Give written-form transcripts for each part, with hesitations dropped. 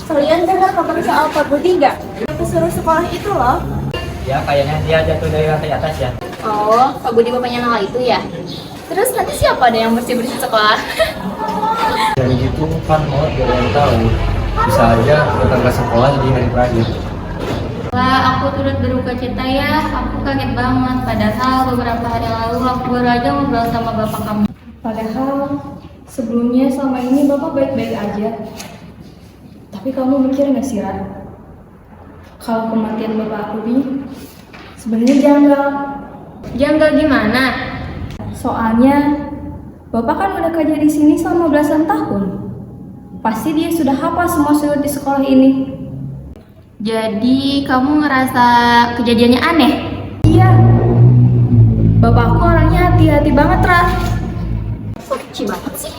Kalian dengar kabar soal Pak Budi nggak? Yang kesuruh sekolah itu loh. Ya, kayaknya dia jatuh dari lantai atas ya. Oh, Pak Budi bapaknya Nala itu ya? Terus nanti siapa ada yang bersih-bersih sekolah? Dan gitu kan mau yang tahu bisa aja datang ke sekolah di hari terakhir. Wah, aku turut berduka cita ya. Aku kaget banget. Padahal beberapa hari lalu aku baru aja ngobrol sama bapak kamu. Padahal sebelumnya selama ini Bapak baik-baik aja. Tapi kamu mikir nggak sih, Ra? Kalau kematian Bapak aku nih sebenarnya janggal. Janggal gimana? Soalnya Bapak kan udah kerja di sini selama belasan tahun. Pasti dia sudah hafal semua sudut di sekolah ini. Jadi kamu ngerasa kejadiannya aneh? Iya. Bapakku orangnya hati-hati banget, Ra. Suci banget sih.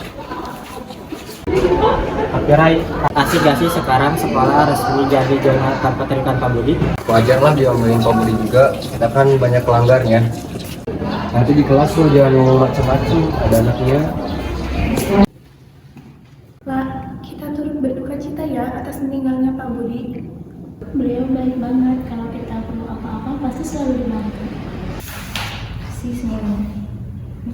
Tapi Rai, asik gak sih sekarang sekolah resmi jadi zona tanpa terikat Pak Budi? Wajar lah diomelin Pak Budi juga, kita kan banyak pelanggarnya. Nanti di kelas lo jangan ngomong macam-macam, ada anaknya. Lah, kita turut berduka cita ya atas meninggalnya Pak Budi. Beliau baik banget, kalau kita perlu apa-apa pasti selalu dibantu. Kasih semuanya.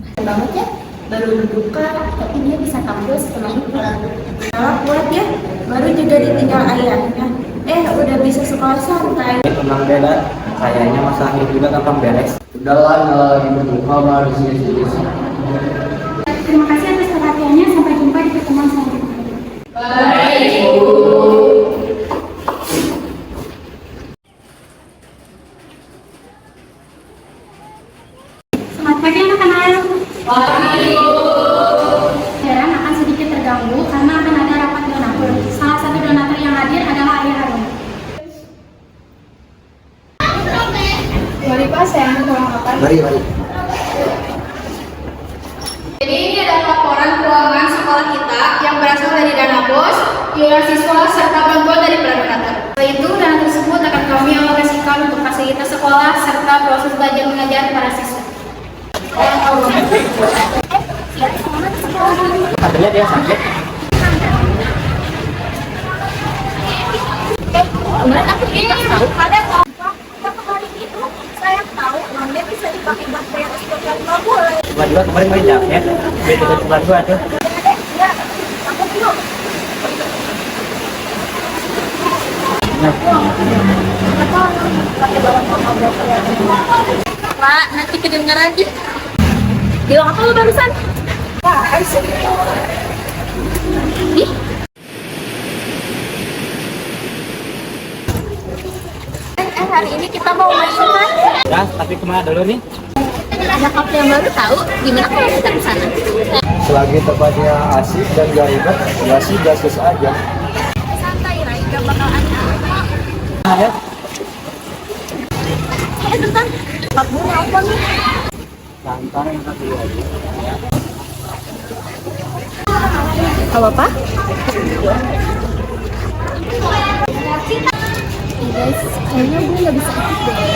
Keren banget ya. Baru berduka, tapi dia bisa tampil setelah itu. Nala kuat ya, baru juga ditinggal ayahnya. Udah bisa sekolah santai. Tenang beda, kayaknya masa akhir juga gampang beres. Udahlah, nggak lagi berduka mah di sini. Terima kasih atas perhatiannya. Sampai jumpa di pertemuan selanjutnya. Selamat pagi anak-anak. Heran akan sedikit terganggu karena akan ada rapat donatur. Salah satu donatur yang hadir adalah Ayah Harun. Mari Pak, saya mau tolong apa? Mari. Jadi ini adalah laporan keuangan sekolah kita yang berasal dari dana BOS, iuran siswa, serta bantuan dari para donatur. Setelah itu, dana tersebut akan kami alokasikan untuk fasilitas sekolah serta proses belajar mengajar para siswa. Katanya dia sakit. Kemarin aku dikasih tahu ada kemarin itu saya tahu uangnya bisa dipakai buat bayar SPP 5 bulan. Sebelah dua kemarin main jaket, beda dengan sebelah dua tuh. Ya, aku dulu. Pak, nanti kedengeran sih. Bilang apa lu barusan? Wah, sih. Ih, Hari ini kita mau main kan? Ya, tapi kemana dulu nih? ada kafe yang baru tahu. Gimana kalau kita ke sana? Selagi tempatnya asik dan gak ribet, ya sih gas-gas aja. Santai, Rai, gak bakal ada apa. Ayo. Bentar, Pak Bu apa nih? Santai yang satu aja. Halo, Pak? Guys, kayaknya gue nggak bisa ikut deh.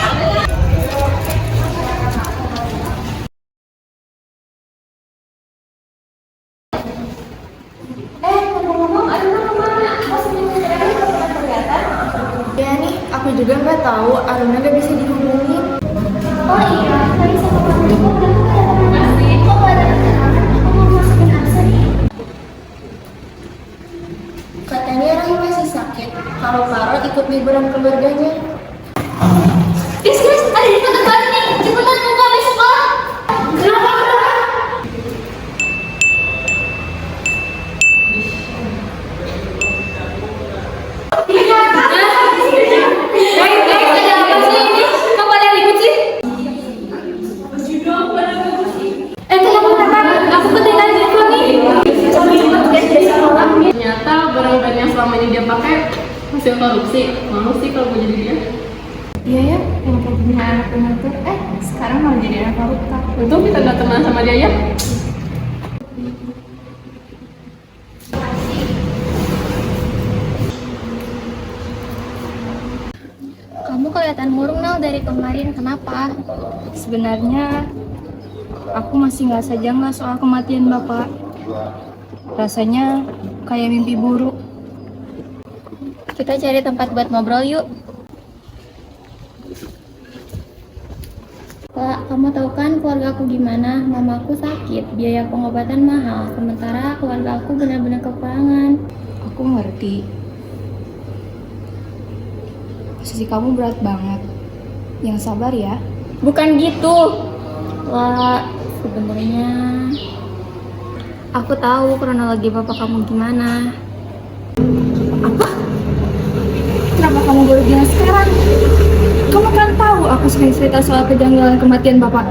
Ngomong-ngomong, Aruna kemana? Masih di kelihatan? Ya nih, aku juga nggak tahu. Aruna nggak bisa dihubungin. Oh iya, tadi sama Pak Bu udah kelihatan masih. Kok nggak ada kerjaan? Aku mau masukin absen nih. Katanya Rai masih sakit. Kalau Farel ikut liburan keluarganya. Guys, ada di dekat balik nih. Cepetan buka besok sekolah. Kenapa? Ternyata barang-barang yang selama ini dia pakai hasil korupsi. Malu sih kalau gue jadi dia. Iya ya, yang kayak gini anak donatur. Sekarang malah jadi anak koruptor. Untung kita gak teman sama dia ya. Kamu kelihatan murung Nal dari kemarin. Kenapa? Sebenarnya aku masih nggak sajanglah soal kematian Bapak. Rasanya kayak mimpi buruk. Kita cari tempat buat ngobrol yuk. Pak, kamu tahu kan keluarga aku gimana? Mama aku sakit, biaya pengobatan mahal. Sementara keluarga aku benar-benar kekurangan. Aku ngerti. Posisi kamu berat banget. Yang sabar ya. Bukan gitu. Wah, sebenarnya aku tahu kronologi bapak kamu gimana. Kenapa kamu baru bilang sekarang? Kamu kan tahu aku sering cerita soal kejanggalan kematian bapak.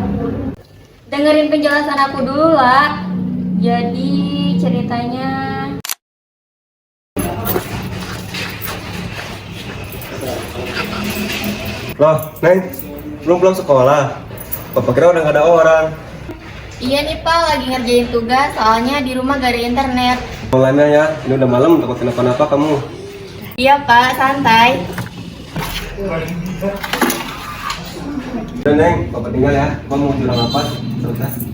Dengerin penjelasan aku dulu lah. Jadi ceritanya Loh, Neng, belum pulang sekolah? Papa kira udah gak ada orang. iya nih Pak, lagi ngerjain tugas, soalnya di rumah gak ada internet. Mulainya ya, ini udah malam, takut kenapa-napa kamu. Iya Pak, santai. Udah Neng, Papa tinggal ya. Papa mau bilang apa? Selesai.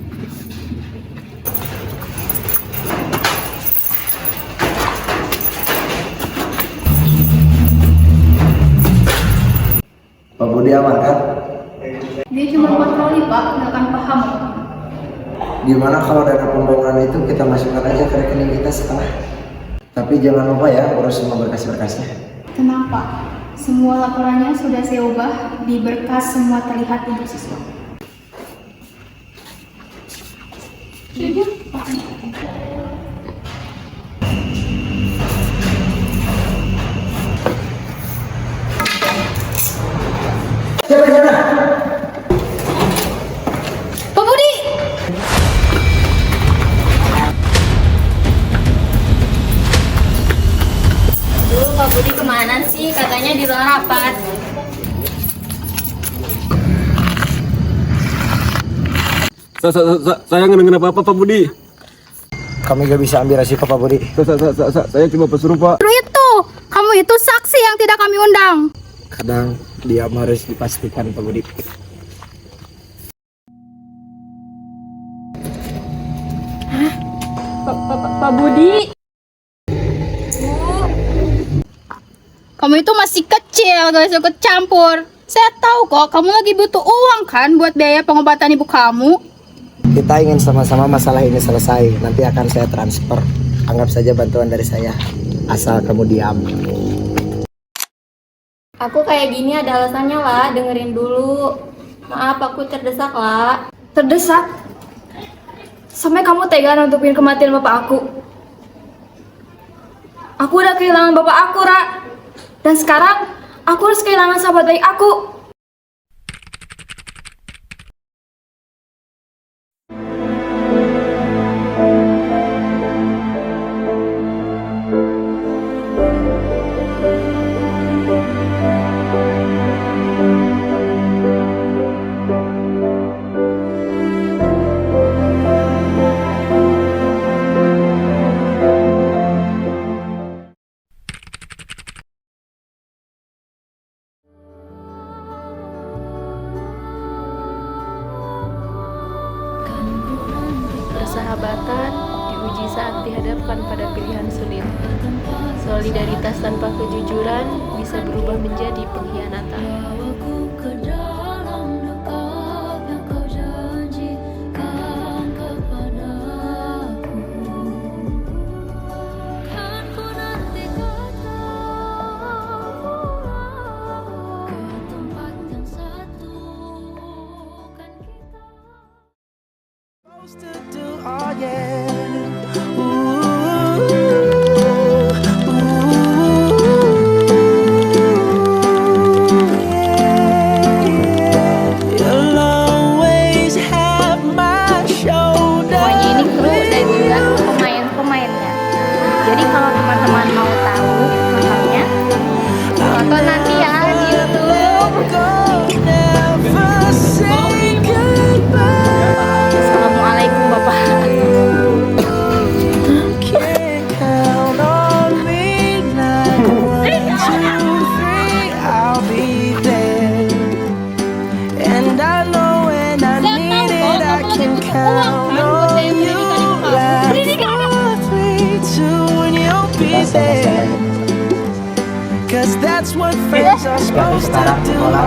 Pak Budi aman kan? Dia cuma patroli pak, nggak akan paham. Gimana kalau dana pembangunan itu kita masukkan aja ke rekening kita setengah? Tapi jangan lupa ya urus semua berkas-berkasnya. Tenang pak, semua laporannya sudah saya ubah di berkas, semua terlihat untuk siswa. Pak Budi! Aduh, Pak Budi kemana sih? Katanya di ruang rapat. Saya nggak dengar apa-apa Pak Budi. Kami gak bisa ambil resiko Pak Budi. Saya cuma pesuruh Pak. Itu, kamu itu saksi yang tidak kami undang. Kadang dia harus dipastikan Pak Budi. Pak Budi. Kamu itu masih kecil, gak bisa ikut campur. Saya tahu kok, kamu lagi butuh uang kan buat biaya pengobatan ibu kamu. Kita ingin sama-sama masalah ini selesai. Nanti akan saya transfer. Anggap saja bantuan dari saya. Asal kamu diam. Aku kayak gini ada alasannya lah, dengerin dulu. Maaf, aku terdesak lah. Terdesak? Sampai kamu tega nutupin kematian bapak aku. Aku udah kehilangan bapak aku, Ra. Dan sekarang aku harus kehilangan sahabat baik aku. Persahabatan diuji saat dihadapkan pada pilihan sulit. Solidaritas tanpa kejujuran bisa berubah menjadi pengkhianatan. Semuanya ini kru dan juga pemain-pemainnya. Jadi kalau teman-teman mau tahu lengkapnya, tonton nanti ya di YouTube. Assalamualaikum Bapak. Kita sama-sama. Gavi sekarang sekolah